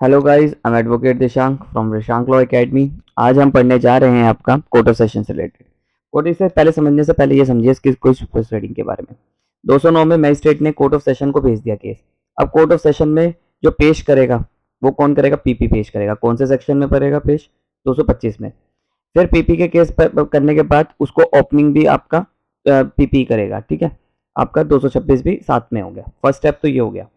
Hello guys, I am advocate Dishank from Dishank law academy. आज हम पढ़ने जा रहे हैं आपका कोर्ट ऑफ सेशन से रिलेटेड। कोर्ट से पहले समझने से पहले ये समझिए इसकी कुछ प्रोसीडिंग के बारे में। 209 में मजिस्ट्रेट ने कोर्ट ऑफ सेशन को भेज दिया केस। अब कोर्ट ऑफ सेशन में जो पेश करेगा वो कौन करेगा? पीपी पेश करेगा। कौन से सेक्शन में करेगा पेश? 225 में। फिर पीपी के केस पर करने के बाद उसको ओपनिंग भी आपका पीपी करेगा। ठीक है, आपका 226 भी साथ में हो गया। फर्स्ट स्टेप तो ये हो गया।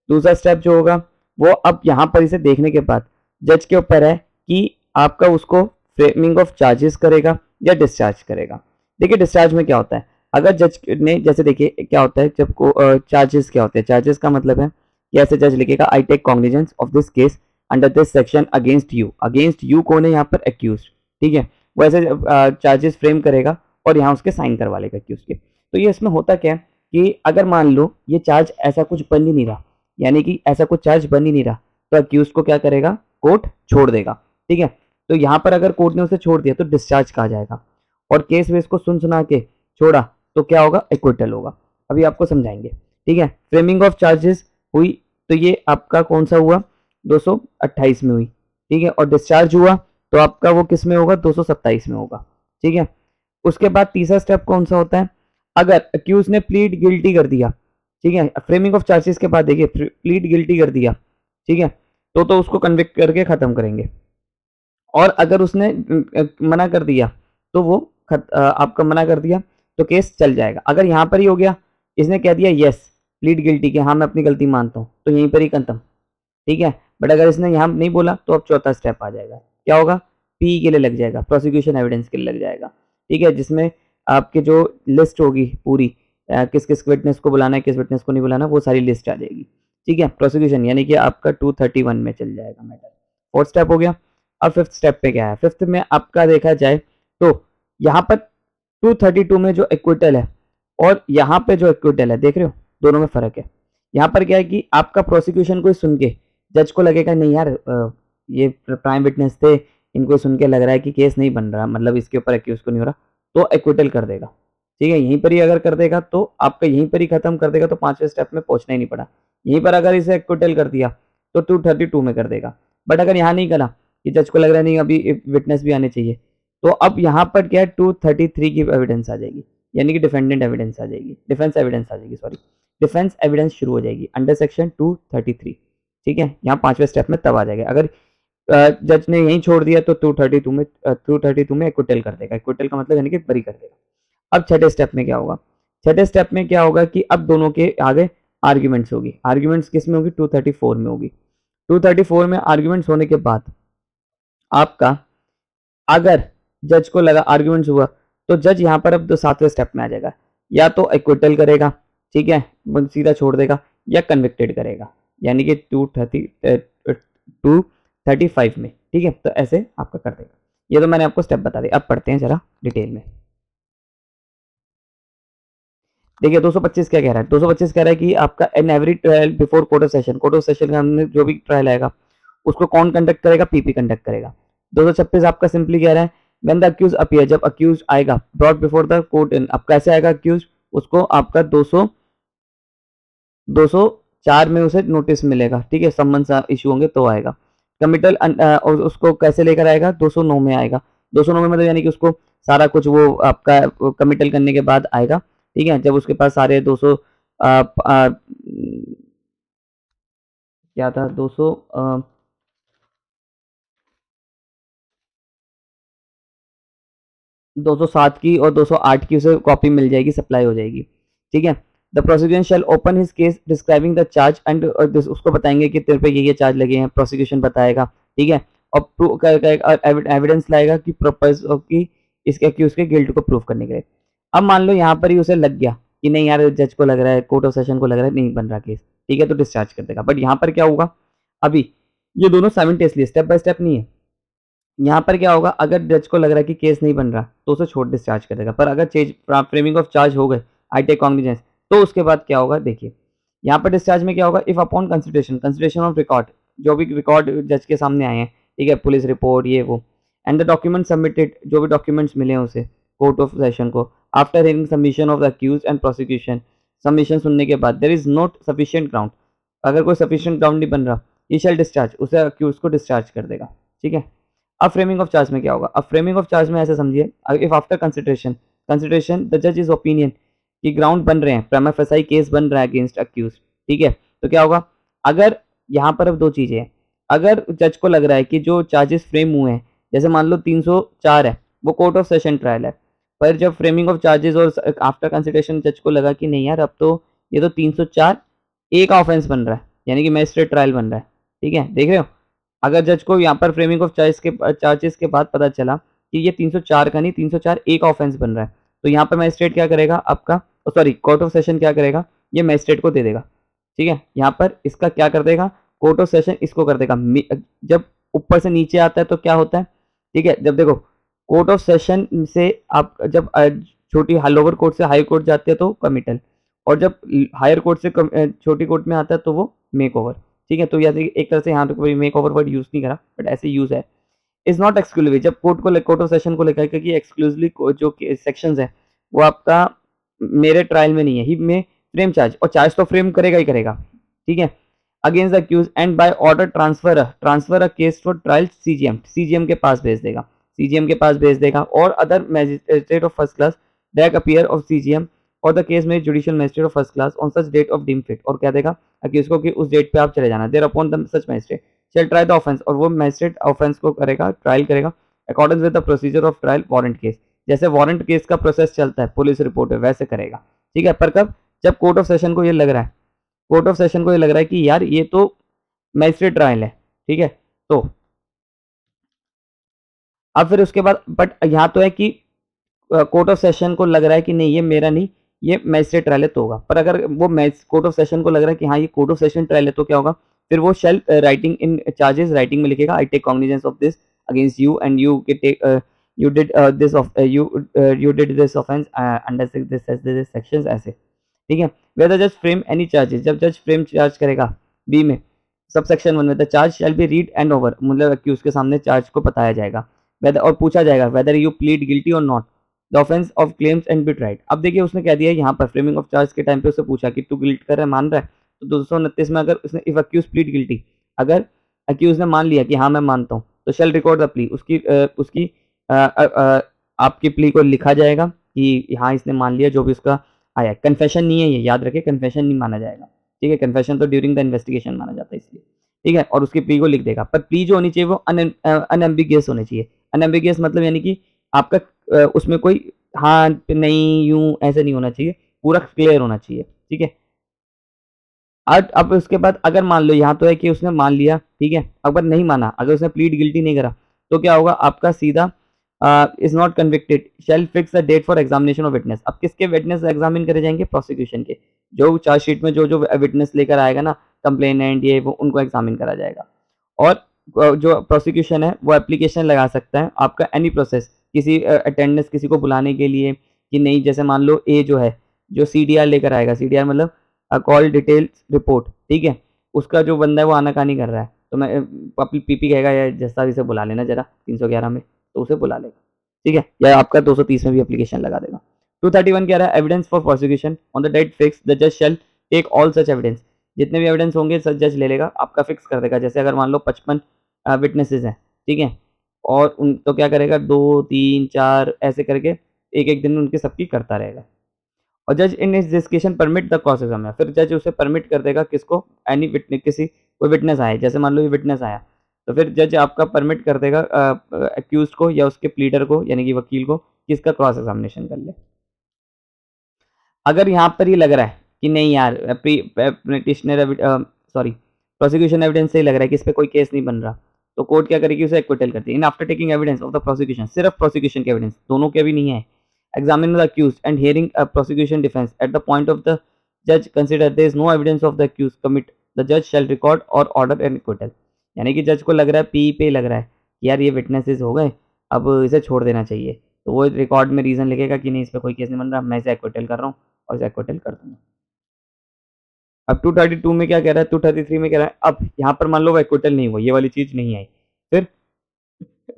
दूसरा स्टेप जो होगा वो अब यहाँ पर इसे देखने के बाद जज के ऊपर है कि आपका उसको फ्रेमिंग ऑफ चार्जेस करेगा या डिस्चार्ज करेगा। देखिए डिस्चार्ज में क्या होता है, अगर जज ने जैसे देखिए क्या होता है जब को चार्जेस क्या होते हैं, चार्जेस का मतलब है कि ऐसे जज लिखेगा I take cognizance of this case under this section against you. Against you कौन है यहाँ पर? एक्यूज। ठीक है, वो ऐसे चार्जेस फ्रेम करेगा और यहाँ उसके साइन करवा लेगा एक्यूज के। तो ये इसमें होता क्या है कि अगर मान लो ये चार्ज ऐसा कुछ बन ही नहीं रहा, यानी कि ऐसा कुछ चार्ज बन ही नहीं रहा, तो अक्यूज को क्या करेगा? कोर्ट छोड़ देगा। ठीक है, तो यहाँ पर अगर कोर्ट ने उसे छोड़ दिया तो डिस्चार्ज कहा जाएगा, और केस वेस को सुन सुना के छोड़ा तो क्या होगा? एक्विटल होगा। अभी आपको समझाएंगे। ठीक है, फ्रेमिंग ऑफ चार्जेस हुई तो ये आपका कौन सा हुआ? 228 में हुई। ठीक है, और डिस्चार्ज हुआ तो आपका वो किस में होगा? 227 में होगा। ठीक है, उसके बाद तीसरा स्टेप कौन सा होता है? अगर अक्यूज ने प्लीड गिल्टी कर दिया, ठीक है, फ्रेमिंग ऑफ चार्जेस के बाद देखिए प्लीड गिल्टी कर दिया, ठीक है, तो उसको कन्विक्ट करके खत्म करेंगे। और अगर उसने मना कर दिया तो वो आपका मना कर दिया तो केस चल जाएगा। अगर यहाँ पर ही हो गया, इसने कह दिया यस प्लीड गिल्टी के, हाँ मैं अपनी गलती मानता हूँ, तो यहीं पर ही खत्म। ठीक है, बट अगर इसने यहाँ नहीं बोला तो अब चौथा स्टेप आ जाएगा। क्या होगा? पी के लिए लग जाएगा, प्रोसिक्यूशन एविडेंस के लिए लग जाएगा। ठीक है, जिसमें आपके जो लिस्ट होगी पूरी, किस किस विटनेस को बुलाना है, किस विटनेस को नहीं बुलाना, वो सारी लिस्ट आ जाएगी। ठीक है, प्रोसिक्यूशन यानी कि आपका 231 में चल जाएगा मैटर। फोर्थ स्टेप हो गया। अब फिफ्थ स्टेप पे क्या है? फिफ्थ में आपका देखा जाए तो यहाँ पर 232 में जो एक्विटल है और यहाँ पे जो एक्विटल है, देख रहे हो दोनों में फर्क है। यहाँ पर क्या है कि आपका प्रोसिक्यूशन को सुन के जज को लगेगा नहीं यार ये प्राइम विटनेस थे, इनको सुन के लग रहा है कि केस नहीं बन रहा, मतलब इसके ऊपर एक्यूज को नहीं हो रहा, तो एक्विटल कर देगा। ठीक है, यहीं पर ही अगर कर देगा तो आपका यहीं पर ही खत्म कर देगा, तो पांचवें स्टेप में पहुंचना ही नहीं पड़ा। यहीं पर अगर इसे एक्विटल कर दिया तो 232 में कर देगा। बट अगर यहाँ नहीं करा कि जज को लग रहा है नहीं अभी विटनेस भी आने चाहिए, तो अब यहाँ पर क्या है 233 की एविडेंस आ जाएगी, यानी कि डिफेंडेंट एविडेंस आ जाएगी, डिफेंस एविडेंस आ जाएगी, सॉरी डिफेंस एविडेंस शुरू हो जाएगी अंडर सेक्शन 233। ठीक है, यहाँ पांचवें स्टेप में तब आ जाएगा। अगर जज ने यहीं छोड़ दिया तो 232 में एक्विटल कर देगा। एक्विटल का मतलब यानी कि बरी कर देगा। अब छठे स्टेप में क्या होगा? छठे स्टेप में क्या होगा कि अब दोनों के आगे आर्ग्यूमेंट्स होगी। आर्ग्यूमेंट्स किस में होगी? 234 में होगी। 234 में आर्ग्यूमेंट्स होने के बाद आपका अगर जज को लगा आर्ग्यूमेंट्स हुआ तो जज यहाँ पर अब सातवें स्टेप में आ जाएगा, या तो एक्विटल करेगा, ठीक है, सीधा छोड़ देगा, या कन्विक्टेड करेगा, यानी कि 235 में। ठीक है, तो ऐसे आपका कर देगा। ये तो मैंने आपको स्टेप बता दिया। अब पढ़ते हैं जरा डिटेल में। देखिए 225 क्या कह रहा है? 225 कह रहा है कि आपका in every trial before court of session, court of session का हमने जो भी ट्रायल आएगा उसको कौन कंडक्ट करेगा? पीपी कंडक्ट करेगा। 226 आपका सिंपली कह रहा है व्हेन द अक्यूज अपीयर, जब अक्यूज आएगा ब्रॉट बिफोर द कोर्ट इन, अब कैसे आएगा अक्यूज? उसको आपका 204 में उसे नोटिस मिलेगा, ठीक है, समन्स इशू होंगे तो आएगा। कमिटल उसको कैसे लेकर आएगा? 209 में आएगा। 209 में मतलब यानी कि उसको सारा कुछ वो आपका कमिटल करने के बाद आएगा। ठीक है, जब उसके पास सारे 200 क्या था 200 207 की और 208 की उसे कॉपी मिल जाएगी, सप्लाई हो जाएगी। ठीक है, the prosecution shall open his case describing the charge and उसको बताएंगे कि तेरे पे ये चार्ज लगे हैं, प्रोसिक्यूशन बताएगा। ठीक है, और एविडेंस लाएगा कि पर्पस की इसके अक्यूज के गिल्ट को प्रूव करने के लिए। अब मान लो यहाँ पर ही उसे लग गया कि नहीं यार जज को लग रहा है, कोर्ट ऑफ सेशन को लग रहा है नहीं बन रहा केस, ठीक है, तो डिस्चार्ज कर देगा। बट यहाँ पर क्या होगा? अभी ये दोनों साइमल्टेनियसली, स्टेप बाय स्टेप नहीं है। यहाँ पर क्या होगा? अगर जज को लग रहा है कि केस नहीं बन रहा तो उसे छोड़ डिस्चार्ज कर देगा। पर अगर चेंज फ्रेमिंग ऑफ चार्ज हो गए, आई टेक कॉग्निजेंस, तो उसके बाद क्या होगा? देखिए यहाँ पर डिस्चार्ज में क्या होगा? If upon consideration of record, जो भी रिकॉर्ड जज के सामने आए हैं, ठीक है, पुलिस रिपोर्ट ये वो, एंड द डॉक्यूमेंट सबमिटेड, जो भी डॉक्यूमेंट्स मिले हैं उसे कोर्ट ऑफ सेशन को, after hearing submission of the accused and prosecution, submission सुनने के बाद, there is not sufficient ground, अगर कोई सफिशिएंट ग्राउंड नहीं बन रहा ही शैल डिस्चार्ज, उसे अक्यूज को डिस्चार्ज कर देगा, ठीक है। अब फ्रेमिंग ऑफ चार्ज में क्या होगा, अब फ्रेमिंग ऑफ चार्ज में ऐसे समझिए, इफ आफ्टर कंसिडरेशन द जज इज ओपिनियन कि ग्राउंड बन रहे हैं, प्रीमा फेसाई केस बन रहा है अगेंस्ट अक्यूज, ठीक है, तो क्या होगा, अगर यहाँ पर अब दो चीजें हैं, अगर जज को लग रहा है कि जो चार्जेस फ्रेम हुए हैं, जैसे मान लो 304 है, वो कोर्ट ऑफ सेशन ट्रायल है, पर जब फ्रेमिंग ऑफ चार्जेस और आफ्टर कंसिडरेशन जज को लगा कि नहीं यार अब तो ये तो 304 एक ऑफेंस बन रहा है, यानी कि मैजिस्ट्रेट ट्रायल बन रहा है, ठीक है, देख रहे हो। अगर जज को यहाँ पर फ्रेमिंग ऑफ चार्जेस के बाद पता चला कि ये 304 का नहीं 304 एक ऑफेंस बन रहा है, तो यहाँ पर मैजिस्ट्रेट क्या करेगा आपका, सॉरी कोर्ट ऑफ सेशन क्या करेगा, ये मैजिस्ट्रेट को दे देगा, ठीक है। यहाँ पर इसका क्या कर देगा, कोर्ट ऑफ सेशन इसको कर देगा। जब ऊपर से नीचे आता है तो क्या होता है, ठीक है, जब देखो कोर्ट ऑफ सेशन से आप जब छोटी लोअर कोर्ट से हाई कोर्ट जाते हैं तो कमिटल, और जब हायर कोर्ट से छोटी कोर्ट में आता है तो वो मेक ओवर, ठीक है। तो या एक तरह से यहाँ तो कोई मेक ओवर वर्ड यूज नहीं करा, बट ऐसे यूज है। इज नॉट एक्सक्लूसिव, जब कोर्ट ऑफ सेशन को लेकर कि एक्सक्लूसिवली जो सेक्शंस है वो आपका मेरे ट्रायल में नहीं है, ही में फ्रेम चार्ज, और चार्ज तो फ्रेम करेगा ही करेगा, ठीक है, against the accused and by order transfer a case for trial CGM के पास भेज देगा, सीजीएम के पास भेज देगा, और other magistrate of first class direct appear of CGM और द केस में judicial magistrate of first class on such date of deem fit, और क्या देगा अक्यूज को कि उस डेट पे आप चले जाना, there upon the such magistrate shall try the offence, और वो मैजिस्ट्रेट ऑफेंस को करेगा, ट्रायल करेगा according with the procedure of trial warrant case, जैसे वारंट केस का प्रोसेस चलता है पुलिस रिपोर्ट है वैसे करेगा, ठीक है। पर कब, जब कोर्ट ऑफ सेशन को ये लग रहा है, कोर्ट ऑफ सेशन को ये लग रहा है कि यार ये तो मैजिस्ट्रेट ट्रायल है, ठीक है, तो अब फिर उसके बाद बट यहाँ तो है कि कोर्ट ऑफ सेशन को लग रहा है कि नहीं ये मेरा नहीं, ये मैजिस्ट्रेट ट्रायल है तो होगा, पर अगर वो कोर्ट ऑफ सेशन को लग रहा है कि हाँ ये कोर्ट ऑफ सेशन ट्रायल है तो क्या होगा, फिर वो shall writing in charges writing में लिखेगा, I take cognizance of this against you and you take you did this of you did this offense under this sections ऐसे, ठीक है। where the judge frame any charges, जब जज frame charge करेगा B में subsection 1 में, the charge shall be read and over, मतलब accused के सामने चार्ज को बताया जाएगा, वेदर और पूछा जाएगा वेदर यू प्लीड गिल्टी और not the offence of claims and B tried. अब देखिए उसने कह दिया यहाँ पर फ्रेमिंग ऑफ चार्ज के टाइम पे उससे पूछा कि तू गिल्ट कर रहा है, मान रहा है, तो 229 में अगर उसने इफ अक्यूज प्लीड गिल्टी, अगर अक्यूज ने मान लिया कि हाँ मैं मानता हूँ, तो शैल रिकॉर्ड द प्ली, उसकी आपकी प्ली को लिखा जाएगा कि हाँ इसने मान लिया जो भी उसका आया, कन्फेशन नहीं है ये, याद रखे कन्फेशन नहीं माना जाएगा, ठीक है, कन्फेशन तो ड्यूरिंग द इन्वेस्टिगेशन माना जाता है इसलिए, ठीक है, और उसकी प्ली को लिख देगा, पर प्ली जो होनी चाहिए वो अनएम्बिगियस होनी चाहिए, अनएम्बिगियस मतलब यानी कि आपका उसमें कोई हाँ नहीं यूं ऐसे नहीं होना चाहिए, पूरा क्लियर होना चाहिए, ठीक है। अब उसके बाद अगर मान लो यहाँ तो है कि उसने मान लिया, ठीक है, अगर नहीं माना, अगर उसने प्लीड गिल्टी नहीं करा तो क्या होगा आपका सीधा is not convicted shall fix the date for examination of witness. अब किसके विटनेस एग्जामिन करे जाएंगे, प्रोसिक्यूशन के, जो चार्जशीट में जो विटनेस लेकर आएगा ना कंप्लेनेंट ये वो उनको एग्जामिन करा जाएगा, और जो प्रोसिक्यूशन है वो एप्लीकेशन लगा सकता है आपका एनी प्रोसेस किसी अटेंडेंस किसी को बुलाने के लिए कि नहीं, जैसे मान लो ए जो है जो CDR लेकर आएगा, CDR मतलब कॉल डिटेल्स रिपोर्ट, ठीक है, उसका जो बंदा है वो आनाकानी कर रहा है, तो मैं अपनी पीपी कहेगा या जैसा इसे बुला लेना जरा 311 में, तो उसे बुला लेगा, ठीक है, या आपका 230 में भी एप्लीकेशन लगा देगा। 231 कह रहा है evidence for prosecution on the date fix the जज shall take all such evidence, जितने भी एविडेंस होंगे सच जज ले लेगा, आपका फिक्स कर देगा, जैसे अगर मान लो 55 विटनेसेस हैं, ठीक है, और उन तो क्या करेगा 2 3 4 ऐसे करके एक एक दिन उनकी सबकी करता रहेगा, और जज in his discretion permit the cross examiner, फिर जज उसे परमिट कर देगा किसको, एनी विटनेस किसी कोई विटनेस आए, जैसे मान लो ये विटनेस आया तो फिर जज आपका परमिट कर देगा अक्यूज को या उसके प्लीडर को यानी कि वकील को कि इसका क्रॉस एग्जामिनेशन कर ले। अगर यहाँ पर ये लग रहा है कि नहीं यार प्रोसिक्यूशन एविडेंस से ही लग रहा है कि इस पर कोई केस नहीं बन रहा, तो कोर्ट क्या करेगी उसे एक्विटल करती है। In after taking evidence of the prosecution, सिर्फ प्रोसिक्यूशन के एविडेंस, दोनों के भी नहीं है, examine the accused and hearing a prosecution defense at the point of the judge consider there is no evidence of the accused commit, the judge shall record or order an acquittal। यानी कि जज को लग रहा है P पे लग रहा है कि यार ये विटनेसेस हो गए अब इसे छोड़ देना चाहिए, तो वो रिकॉर्ड में रीजन लिखेगा कि नहीं इस पर कोई केस नहीं बन रहा, मैं इसे एक्विटल कर रहा हूँ और इसे एक्विटल कर दूंगा। अब 232 में क्या कह रहा है, 233 में कह रहा है अब यहाँ पर मान लो वो एक्विटल नहीं हुआ, ये वाली चीज नहीं आई, फिर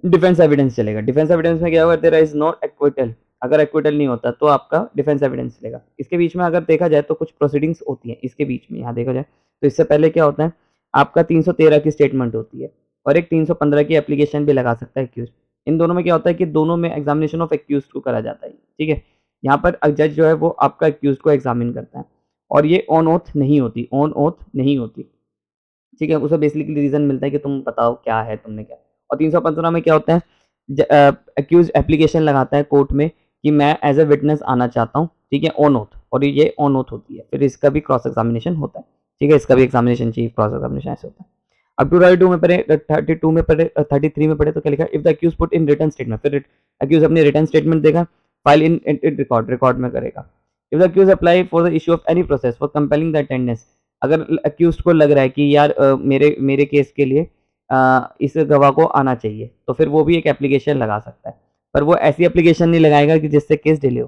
डिफेंस एविडेंस चलेगा। डिफेंस एविडेंस में क्या होगा, देयर इज नॉट एक्विटल, अगर एक्विटल नहीं होता तो आपका डिफेंस एविडेंस चलेगा। इसके बीच में अगर देखा जाए तो कुछ प्रोसीडिंग्स होती हैं इसके बीच में, यहाँ देखा जाए तो इससे पहले क्या होता है आपका 313 की स्टेटमेंट होती है और एक 315 की एप्लीकेशन भी लगा सकता है एक्यूज। इन दोनों में क्या होता है कि दोनों में एग्जामिनेशन ऑफ एक्यूज को करा जाता है, ठीक है। यहाँ पर जज जो है वो आपका एक्यूज को एग्जामिन करता है और ये ऑन ओथ नहीं होती, ऑन ओथ नहीं होती, ठीक है। उसे बेसिकली रीजन मिलता है कि तुम बताओ क्या है, तुमने क्या। और 315 में क्या होता है, एक्यूज एप्लीकेशन लगाता है कोर्ट में कि मैं एज ए विटनेस आना चाहता हूँ, ठीक है, ऑन ओथ, और ये ऑन ओथ होती है। फिर इसका भी क्रॉस एग्जामिनेशन होता है, ठीक है, इसका भी एग्जामिनेशन चाहिए, क्रॉस एग्जामिनेशन ऐसे होता है। अब 232 में पढ़े, 32 में पढ़े, 33 में पढ़े तो क्या लिखा, if the accused put in written statement, फिर एक्यूज अपनी रिटन स्टेटमेंट देगा, फाइल इन रिकॉर्ड, रिकॉर्ड में करेगा। If the accused apply for the issue of any process for compelling the attendance, अगर एक्यूज को लग रहा है कि यार मेरे केस के लिए इस गवाह को आना चाहिए, तो फिर वो भी एक एप्लीकेशन लगा सकता है, पर वो ऐसी एप्लीकेशन नहीं लगाएगा कि जिससे केस डिले हो,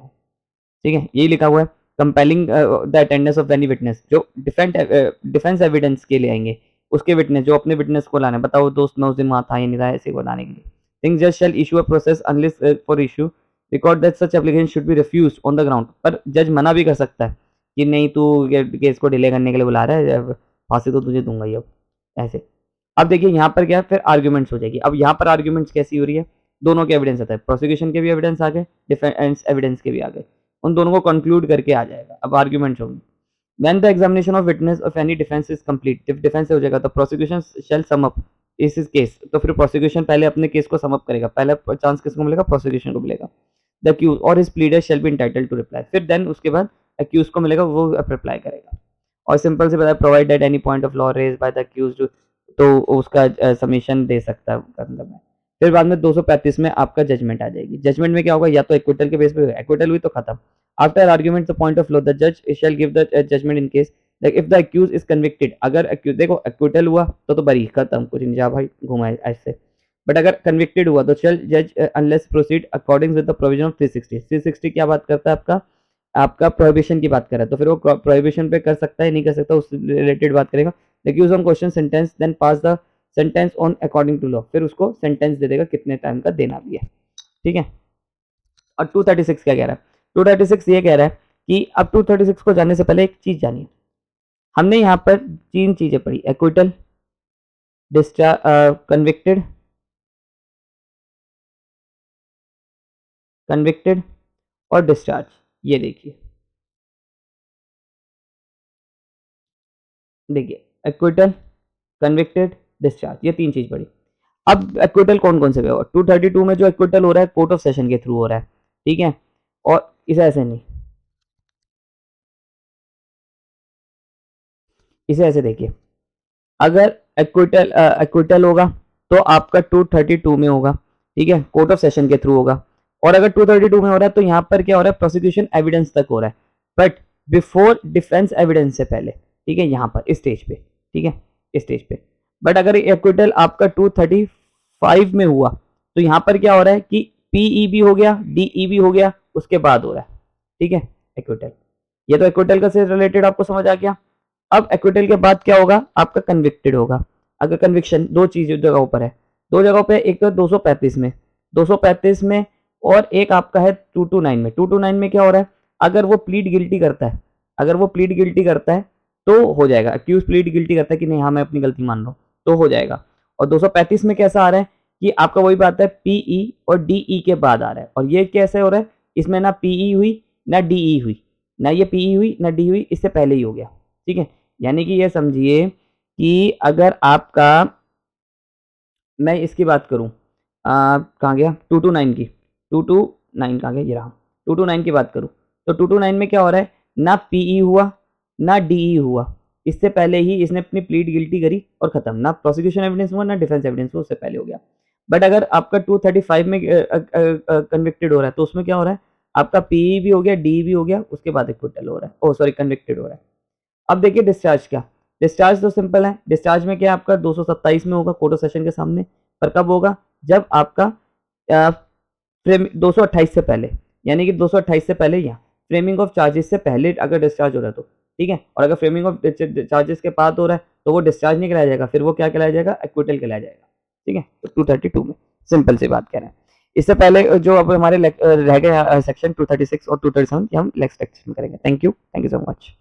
ठीक है। यही लिखा हुआ है, compelling the attendance of any witness, जो डिफेंस एविडेंस के लिए आएंगे, उसके विटनेस, जो अपने विटनेस को लाना है, बताओ दोस्त मैं उस दिन वहां था या नहीं था, ऐसे बताने के लिए। थिंग जज shall issue a process unless for issue record that such application should be refused on the ground, पर जज मना भी कर सकता है कि नहीं तू केस को डिले करने के लिए बुला रहा है, फांसी तो तुझे दूंगा ही अब, ऐसे। अब देखिए यहाँ पर क्या है, फिर आर्ग्यूमेंट्स हो जाएगी। अब यहाँ पर आर्ग्यूमेंट्स कैसी हो रही है, दोनों के एविडेंस आता है, प्रोसिक्यूशन के भी एविडेंस आ गए, डिफेंस एविडेंस के भी आ गए, उन दोनों को कंक्लूड करके आ जाएगा। अब आर्ग्यूमेंट्स होंगे, when the examination of witness of any defence is complete, जब डिफेंस हो जाएगा तो प्रोसिक्यूशन शैल सम अप इस केस, तो फिर प्रोसिक्यूशन पहले अपने केस को सम अप करेगा, पहला चांस किसको मिलेगा, प्रोसिक्यूशन को मिलेगा। द अक्यूज और his pleader shall be entitled to reply, फिर देन उसके बाद अक्यूज को मिलेगा, वो रिप्लाई करेगा। और सिंपल से बताया, provide that any point of law raise by the accused, तो उसका सबमिशन दे सकता है मतलब में। फिर बाद में 235 में आपका जजमेंट आ जाएगी। जजमेंट में क्या होगा, या तो एक्विटल के बेस पे, एक्विटल हुई तो खत्म। After argument the point of law the जज shall give the judgement in case like if the accused is convicted, अगर देखो एक्विटल हुआ तो बरी, खत्म, कुछ नहीं, जा भाई घुमाए ऐसे। बट अगर कन्विक्टेड हुआ तो शैल जज unless proceed according with the provision of 360 क्या बात करता है, आपका प्रोहिबिशन की बात कर रहा है, तो फिर वो प्रोहिबिशन पे कर सकता है, नहीं कर सकता, उस रिलेटेड बात करेगा। The accused on question sentence then pass the sentence on according to law, फिर उसको सेंटेंस दे देगा कितने टाइम का देना भी है, ठीक है। और 236 क्या कह रहा है, 236 ये कह रहा है कि अब 236 को जानने से पहले एक चीज जानिए। हमने यहाँ पर 3 चीजें पढ़ी, एक्विटल, डिस्चार्ज, कन्विक्टेड और डिस्चार्ज। ये देखिए एक्विटल, कन्विक्टेड, डिस्चार्ज, ये 3 चीज पढ़ी। अब एक्विटल कौन कौन से पे होगा, 232 में जो एक्विटल हो रहा है कोर्ट ऑफ सेशन के थ्रू हो रहा है, ठीक है, और इसे ऐसे नहीं, इसे ऐसे देखिए, अगर एक्विटल होगा तो आपका 232 में होगा, ठीक है, कोर्ट ऑफ सेशन के थ्रू होगा। और अगर 232 में हो रहा है तो यहाँ पर क्या हो रहा है, प्रोसिक्यूशन एविडेंस तक हो रहा है, बट बिफोर डिफेंस एविडेंस से पहले, ठीक है, यहाँ पर स्टेज पे, ठीक है, स्टेज पे। बट अगर एक्विटल आपका 235 में हुआ तो यहाँ पर क्या हो रहा है कि पीईबी हो गया, डीईबी हो गया, उसके बाद हो रहा है, ठीक है, एक्विटल। ये तो एक्विटल का से रिलेटेड आपको समझ आ गया। अब एक्विटल के बाद क्या होगा, आपका कन्विक्टेड होगा। अगर कन्विक्शन दो चीज जगहों पर है, दो जगहों पे, एक तो 235 में, 235 में, और एक आपका है 229 में। 229 में क्या हो रहा है, अगर वो प्लीड गिल्टी करता है, अगर वो प्लीड गिल्टी करता है तो हो जाएगा, अक्यूज प्लीड गिल्टी करता है कि नहीं हाँ मैं अपनी गलती मान रहा हूँ, तो हो जाएगा। और 235 में कैसा आ रहा है कि आपका वही बात है, पीई और डीई के बाद आ रहा है। और ये कैसे हो रहा है, इसमें ना पीई हुई ना डीई हुई, ना ये पीई हुई ना डी हुई, इससे पहले ही हो गया, ठीक है। यानी कि ये समझिए कि अगर आपका, मैं इसकी बात करूं, कहाँ गया 229 की, 229 कहाँ गया, ये रहा, 229 की बात करूं तो 229 में क्या हो रहा है, ना पीई हुआ ना डीई हुआ, इससे पहले ही इसने अपनी प्लीड गिल्टी करी और खत्म, ना प्रोसिक्यूशन एविडेंस हुआ ना डिफेंस एविडेंस हुआ, उससे पहले हो गया। बट अगर आपका 235 में कन्विक्टेड हो रहा है तो उसमें क्या हो रहा है, आपका पीई भी हो गया, डी भी हो गया, उसके बाद एक्विटल हो रहा है, ओ सॉरी कन्विक्टेड हो रहा है। अब देखिए डिस्चार्ज क्या, डिस्चार्ज तो सिंपल है, डिस्चार्ज में क्या आपका 227 में होगा कोर्ट ऑफ सेशन के सामने, पर कब होगा, जब आपका 228 से पहले, यानी कि 228 से पहले या फ्रेमिंग ऑफ चार्जेस से पहले अगर डिस्चार्ज हो रहा है तो, ठीक है। और अगर फ्रेमिंग ऑफ चार्जेस के बाद हो रहा है तो वो डिस्चार्ज नहीं कराया जाएगा, फिर वो क्या कहलाया जाएगा, एक्विटल कहलाया जाएगा, ठीक है। तो 232 में सिंपल सी बात कह रहे हैं। इससे पहले जो अब हमारे रह गए सेक्शन 236 और 237 हम नेक्स्ट सेक्शन करेंगे। Thank you so much.